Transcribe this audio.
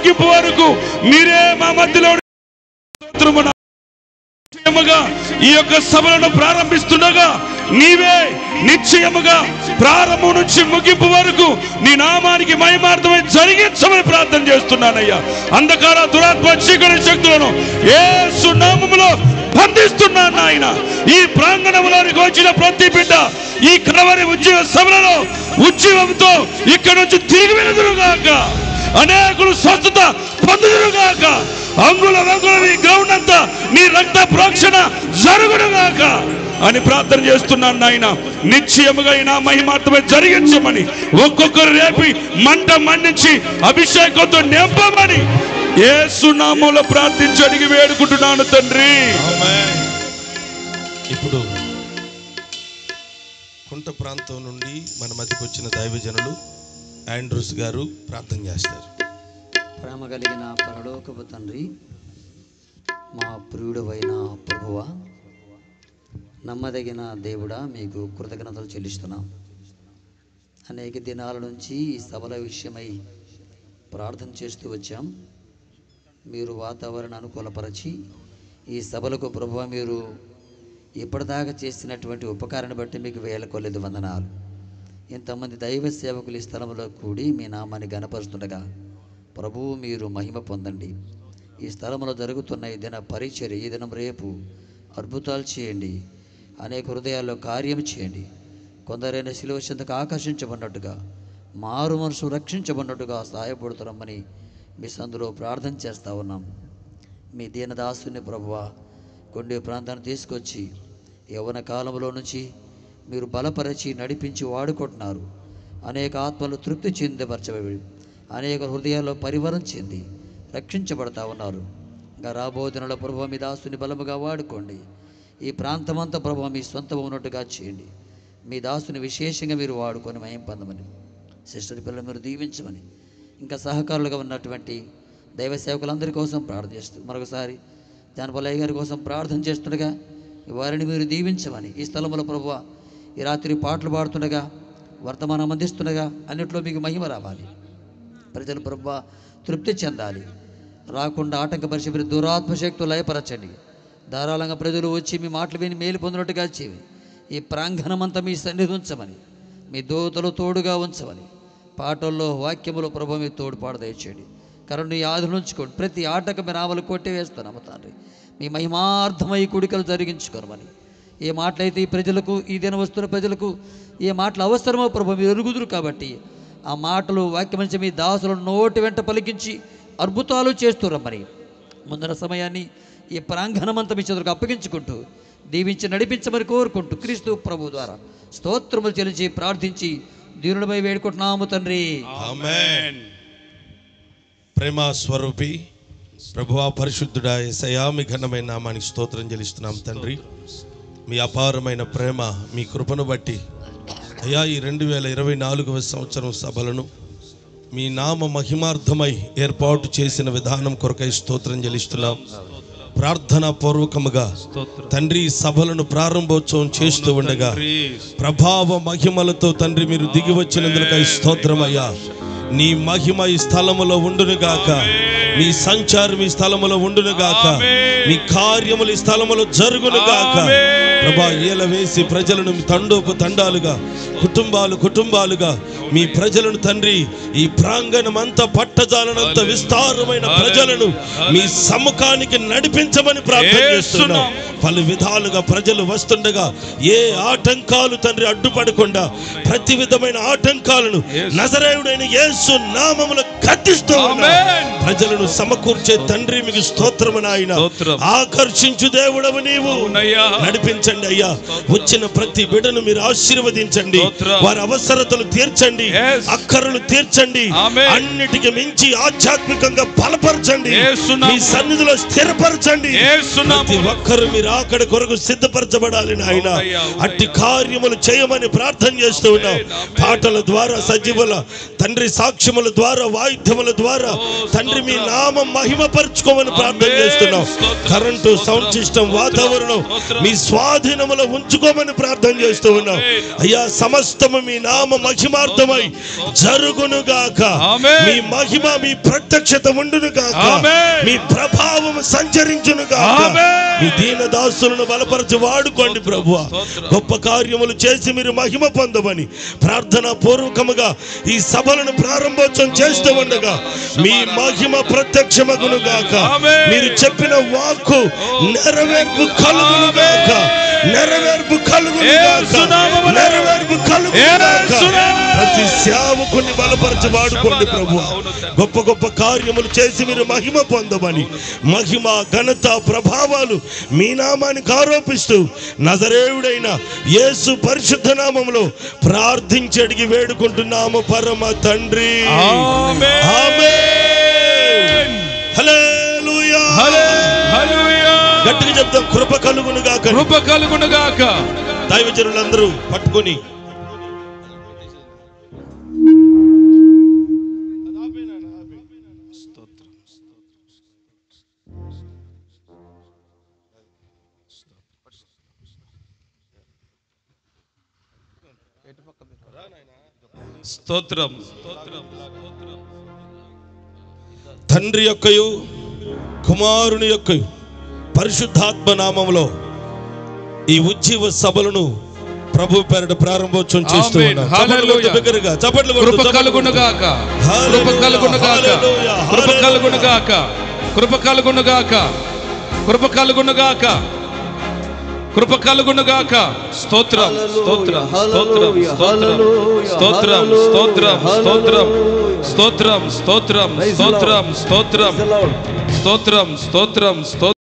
ముగింపు వరకు మీరే మా మధ్యలో ఈ యొక్క సభలను ప్రారంభిస్తుండగా నీవే నిశ్చయముగా ప్రారంభం నుంచి ముగింపు వరకు నీ నామానికి మహిమార్థమై జరిగించమని ప్రార్థన చేస్తున్నానయ్యా. అంధకార దురాత్మ చీకటి శక్తులను యేసు నామములో బంధిస్తున్నాను నాయన. ఈ ప్రాంగణంలోనికి వచ్చిన ప్రతి బిడ్డ ఈ కలవరి ఉద్యోగ సభలలో ఉద్యోగంతో ఇక్కడ నుంచి తిరిగి వెళుదురుగాక. అనేకులు స్వస్థత పొందుదురుగాక. అంగుల వెంగుల ఈ గ్రౌండ్ అంతా నీ రక్త ప్రోక్షణ జరుగునుగాక అని ప్రార్థన చేస్తున్నాను నాయన. నిశ్చయముగా ఈ నా మహిమార్థమే జరిగించమని, ఒక్కొక్కరు రేపి మంట మండించి అభిషేకంతో నింపమని యేసు నామములో ప్రార్థించి అడిగి వేడుకుంటున్నాను తండ్రి. ఇప్పుడు కుంట ప్రాంతం నుండి మన మధ్యకు వచ్చిన దైవజనులు ఆండ్రూస్ గారు ప్రార్థన చేస్తారు. ప్రేమ కలిగిన పరలోకపు తండ్రి, మా ప్రియుడవైన ప్రభువా, నమ్మదగిన దేవుడా, మీకు కృతజ్ఞతలు చెల్లిస్తున్నాం. అనేక దినాల నుంచి ఈ సభల విషయమై ప్రార్థన చేస్తూ వచ్చాం. మీరు వాతావరణాన్ని అనుకూలపరచి ఈ సభలకు ప్రభువా మీరు ఇప్పటిదాకా చేసినటువంటి ఉపకారాన్ని బట్టి మీకు వేల కొలది వందనాలు. ఇంతమంది దైవ సేవకులు ఈ స్థలంలో కూడి మీ నామాన్ని గణపరుస్తుండగా ప్రభువు మీరు మహిమ పొందండి. ఈ స్థలంలో జరుగుతున్న ఈ దిన పరిచర్య, ఈ దినం రేపు అద్భుతాలు చేయండి. అనేక హృదయాల్లో కార్యం చేయండి. కొందరైన శిలువ చెంతకు ఆకర్షించబడినట్టుగా, మారు మనసు రక్షించబడినట్టుగా సహాయపడుతున్నామని మీ సందులో ప్రార్థన చేస్తూ ఉన్నాం. మీ దీనదాసుని ప్రభువా కొండ ప్రాంతాన్ని తీసుకొచ్చి యవ్వన కాలంలో నుంచి మీరు బలపరిచి నడిపించి వాడుకుంటున్నారు. అనేక ఆత్మలు తృప్తి చెందపరచబడి అనేక హృదయాల్లో పరివరం చెంది రక్షించబడతా ఉన్నారు. ఇంకా రాబోతున్న ప్రభువా మీ దాసుని బలముగా వాడుకోండి. ఈ ప్రాంతమంతా ప్రభువా మీ సొంతం ఉన్నట్టుగా చేయండి. మీ దాసుని విశేషంగా మీరు వాడుకొని మహిమ పొందమని, సిస్టర్ పిల్లలు మీరు దీవించమని, ఇంకా సహకారులుగా ఉన్నటువంటి దైవ సేవకులందరి కోసం ప్రార్థన చేస్తూ మరొకసారి జానపల్లయ్య గారి కోసం ప్రార్థన చేస్తుండగా వారిని మీరు దీవించమని, ఈ స్థలంలో ప్రభువా ఈ రాత్రి పాటలు పాడుతుండగా వర్తమానం అందిస్తుండగా అన్నిట్లో మీకు మహిమ రావాలి. ప్రజలు ప్రభువా తృప్తి చెందాలి. రాకుండా ఆటంకపరిచి మీరు దురాత్మశక్తులు లయపరచండి. ధారాళంగా ప్రజలు వచ్చి మీ మాటలు విని మేలు పొందినట్టుగా చేవి. ఈ ప్రాంగణమంతా మీ సన్నిధి ఉంచమని, మీ దూతలు తోడుగా ఉంచమని, పాటల్లో వాక్యములో ప్రభు మీ తోడు పాడు దయచేయండి. కరుణ ఆధులు ఉంచుకోండి. ప్రతి ఆటకు మీ నామలు కొట్టివేస్తున్నాము తండ్రి. మీ మహిమార్థమై కుడికలు జరిగించుకోమని, ఏ మాటలైతే ఈ ప్రజలకు, ఈ దిన వస్తున్న ప్రజలకు ఏ మాటలు అవసరమో ప్రభు మీరు ఎరుగుదురు కాబట్టి ఆ మాటలు వాక్యమంచి మీ దాసులను నోటి వెంట పలికించి అద్భుతాలు చేస్తూ రమ్మని ముందున్న సమయాన్ని ఈ ప్రాంగణమంతా మీ చేతులకు అప్పగించుకుంటూ దీవించి నడిపించమని కోరుకుంటూ క్రీస్తు ప్రభు ద్వారా స్తోత్రములు చెల్లించి ప్రార్థించి దీనులపై వేడుకుంటున్నాము తండ్రి. ఆమేన్. ప్రేమ స్వరూపి ప్రభువా పరిశుద్ధుడా యేసయ్యా మీ ఘనమైన నామానికి స్తోత్రం చెల్లిస్తున్నాం తండ్రి. మీ అపారమైన ప్రేమ, మీ కృపను బట్టి అయ్యా ఈ 2024వ సంవత్సరం సభలను మీ నామ మహిమార్థమై ఏర్పాటు చేసిన విధానం కొరకై స్తోత్రం చెల్లిస్తున్నాం. ప్రార్థనా పూర్వకముగా తండ్రి సభలను ప్రారంభోత్సవం చేస్తూ ఉండగా ప్రభావ మహిమలతో తండ్రి మీరు దిగి వచ్చినందుకై స్తోత్రమయ్యా. నీ మహిమ ఈ స్థలములో ఉండునుగాక, మీ సంచారం ఈ స్థలములో ఉండునుగాక, మీ కార్యములు ఈ స్థలములో జరుగునుగాక. ప్రభా ఏల వేసి ప్రజలను తండోపు తండాలుగా, కుటుంబాలుగా మీ ప్రజలను తండ్రి ఈ ప్రాంగణం అంతా పట్టజాలనంత విస్తారమైన ప్రజలను మీ సముఖానికి నడిపించమని ప్రార్థన చేస్తున్నాం. పలు విధాలుగా ప్రజలు వస్తుండగా ఏ ఆటంకాలు తండ్రి అడ్డుపడకుండా ప్రతి విధమైన ఆటంకాలను నజరేయుడైన యేసు నామములో గద్దిస్తూ ప్రజలను సమకూర్చే తండ్రి మీకు స్తోత్రము నాయన. ఆకర్షించు దేవుడవు నీవు, నడిపించండి అయ్యా. వచ్చిన ప్రతి బిడ్డను మీరు ఆశీర్వదించండి, వారి అవసరతలు తీర్చండి, అక్కరలు తీర్చండి, అన్నిటికి మించి ఆధ్యాత్మికంగా బలపరచండి, మీ సన్నిధిలో స్థిరపరచండి. ప్రతి ఒక్కరు మీరు అక్కడ కొరకు సిద్ధపరచబడాలి నాయన. అట్టి కార్యములు చేయమని ప్రార్థన చేస్తూ ఉన్నాం. పాటల ద్వారా, సజీవుల తండ్రి సాక్ష్యముల ద్వారా, వాయిద్యముల ద్వారా తండ్రి తండ్రి మీ నామం మహిమపరచుకోమని ప్రార్థన చేస్తున్నాం. కరెంటు, సౌండ్ సిస్టమ్, వాతావరణం మీ స్వాధీనములో ఉంచుకోమని ప్రార్థన చేస్తూ ఉన్నాం అయ్యా. సమస్తము మీ నామ మహిమార్థమై జరుగును గాక. మీ మహిమ, మీ ప్రత్యక్షత ఉండును గాక. మీ ప్రభావం సంచరించును గాక. మీ దీన దాసులను బలపరచి వాడుకోండి ప్రభువా. గొప్ప కార్యములు చేసి మీరు మహిమ పొందమని ప్రార్థనా పూర్వకముగా ఈ సభలను ప్రారంభోత్సవం చేస్తూ ఉండగా మీ మహిమ ప్రత్యక్షమగును గాక. మీరు చెప్పిన వాక్కు నెరవేర్పు కలుగును గాక. నెరవేర్పు కలుగును గాక. నెరవేర్పు కలుగును గాక. ప్రతి సేవకుని బలపరచి వాడుకోండి ప్రభువా. గొప్ప గొప్ప కార్యములు చేసి మీరు మహిమ పొందమని, మహిమ, ఘనత, ప్రభావాలు మీ నామానికి ఆరోపిస్తూ నజరేయుడైన యేసు పరిశుద్ధ నామములో ప్రార్థించి అడిగి వేడుకుంటున్నాము పరమ తండ్రి. ఆమేన్. హల్లెలూయా. గట్టిగా చెప్తాం, కృప కలుగును గాక. కృప కలుగును గాక. దైవజనులందరూ పట్టుకొని స్తోత్రం. తండ్రి యొక్కయు కుమారుని యొక్కయు పరిశుద్ధాత్మ నామములో ఈ ఉజ్జీవ సభలను ప్రభు పేరిట ప్రారంభోత్సవం చేస్తూ ఉన్నాం. చప్పట్లు కృప కలుగును గాక. కృప కలుగును గాక. కృప కలుగును గాక. కృప కలుగును గాక. కృప కలుగును గాక. కృప కలుగును గాక. స్తోత్రం, స్తోత్రం, స్తోత్రం, స్తోత్రం, స్తోత్రం, స్తోత్రం, స్తోత్రం, స్తోత్రం, స్తోత్రం, స్తోత్రం, స్తోత్రం, స్తోత్రం, స్తోత్రం, స్తోత్రం.